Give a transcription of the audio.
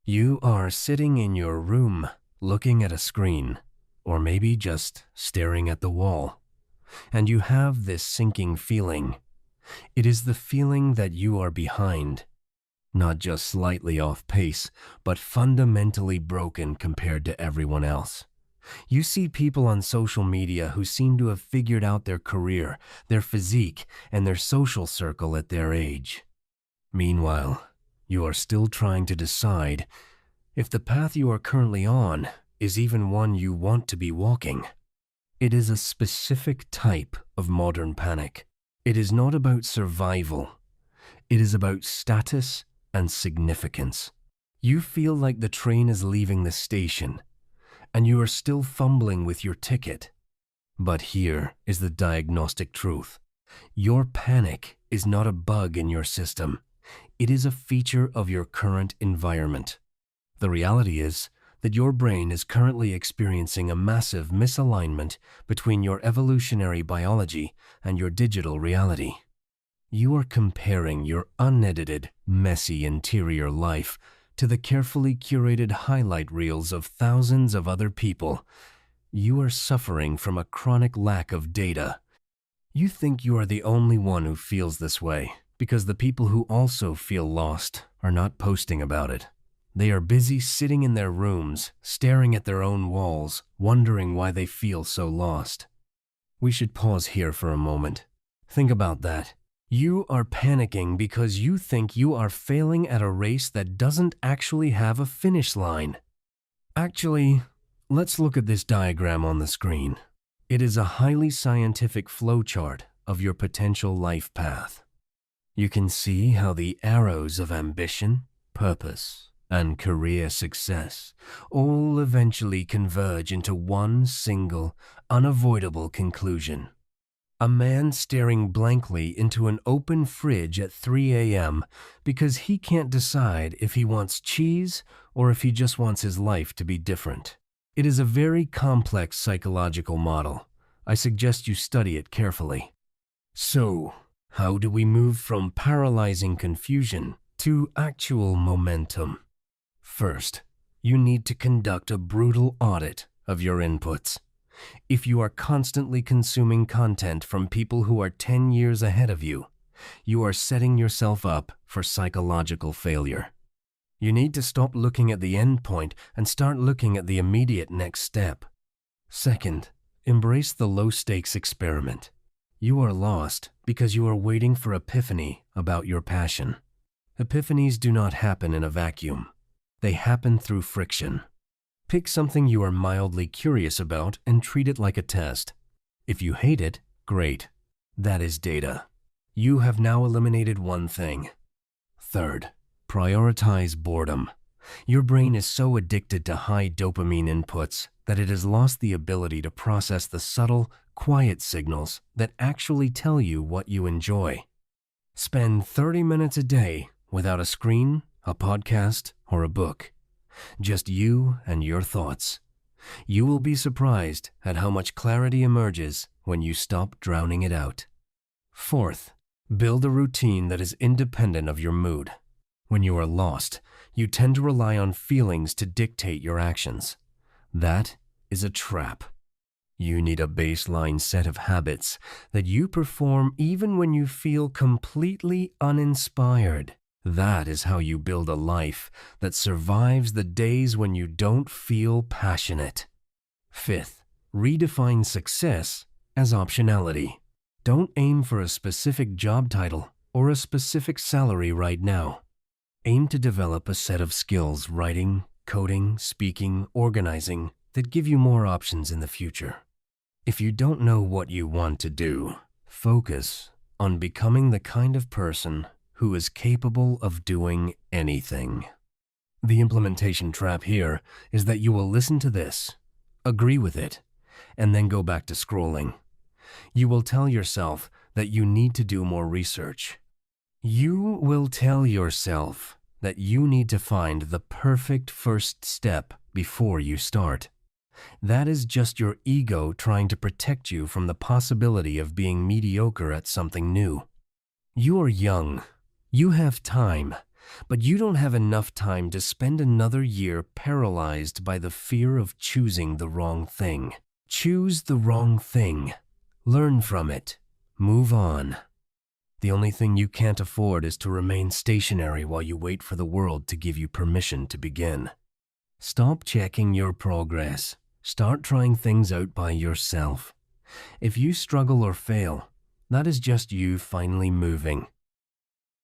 You are sitting in your room, looking at a screen, or maybe just staring at the wall, and you have this sinking feeling. It is the feeling that you are behind, not just slightly off pace, but fundamentally broken compared to everyone else. You see people on social media who seem to have figured out their career, their physique, and their social circle at their age. Meanwhile, you are still trying to decide if the path you are currently on is even one you want to be walking. It is a specific type of modern panic. It is not about survival. It is about status and significance. You feel like the train is leaving the station, and you are still fumbling with your ticket. But here is the diagnostic truth. Your panic is not a bug in your system. It is a feature of your current environment. The reality is that your brain is currently experiencing a massive misalignment between your evolutionary biology and your digital reality. You are comparing your unedited, messy interior life to the carefully curated highlight reels of thousands of other people. You are suffering from a chronic lack of data. You think you are the only one who feels this way because the people who also feel lost are not posting about it. They are busy sitting in their rooms, staring at their own walls, wondering why they feel so lost. We should pause here for a moment. Think about that. You are panicking because you think you are failing at a race that doesn't actually have a finish line. Actually, let's look at this diagram on the screen. It is a highly scientific flowchart of your potential life path. You can see how the arrows of ambition, purpose, and career success all eventually converge into one single, unavoidable conclusion. A man staring blankly into an open fridge at 3 a.m. because he can't decide if he wants cheese or if he just wants his life to be different. It is a very complex psychological model. I suggest you study it carefully. So, how do we move from paralyzing confusion to actual momentum? First, you need to conduct a brutal audit of your inputs. If you are constantly consuming content from people who are 10 years ahead of you, you are setting yourself up for psychological failure. You need to stop looking at the end point and start looking at the immediate next step. Second, embrace the low-stakes experiment. You are lost because you are waiting for epiphany about your passion. Epiphanies do not happen in a vacuum. They happen through friction. Pick something you are mildly curious about and treat it like a test. If you hate it, great. That is data. You have now eliminated one thing. Third, prioritize boredom. Your brain is so addicted to high dopamine inputs that it has lost the ability to process the subtle, quiet signals that actually tell you what you enjoy. Spend 30 minutes a day without a screen, a podcast, or a book. Just you and your thoughts. You will be surprised at how much clarity emerges when you stop drowning it out. Fourth, build a routine that is independent of your mood. When you are lost, you tend to rely on feelings to dictate your actions. That is a trap. You need a baseline set of habits that you perform even when you feel completely uninspired. That is how you build a life that survives the days when you don't feel passionate. Fifth, redefine success as optionality. Don't aim for a specific job title or a specific salary right now. Aim to develop a set of skills writing, coding, speaking, organizing that give you more options in the future. If you don't know what you want to do, focus on becoming the kind of person who is capable of doing anything. The implementation trap here is that you will listen to this, agree with it, and then go back to scrolling. You will tell yourself that you need to do more research. You will tell yourself that you need to find the perfect first step before you start. That is just your ego trying to protect you from the possibility of being mediocre at something new. You are young. You have time, But you don't have enough time to spend another year paralyzed by the fear of choosing the wrong thing. Choose the wrong thing. Learn from it. Move on. The only thing you can't afford is to remain stationary while you wait for the world to give you permission to begin. Stop checking your progress. Start trying things out by yourself. If you struggle or fail, that is just you finally moving.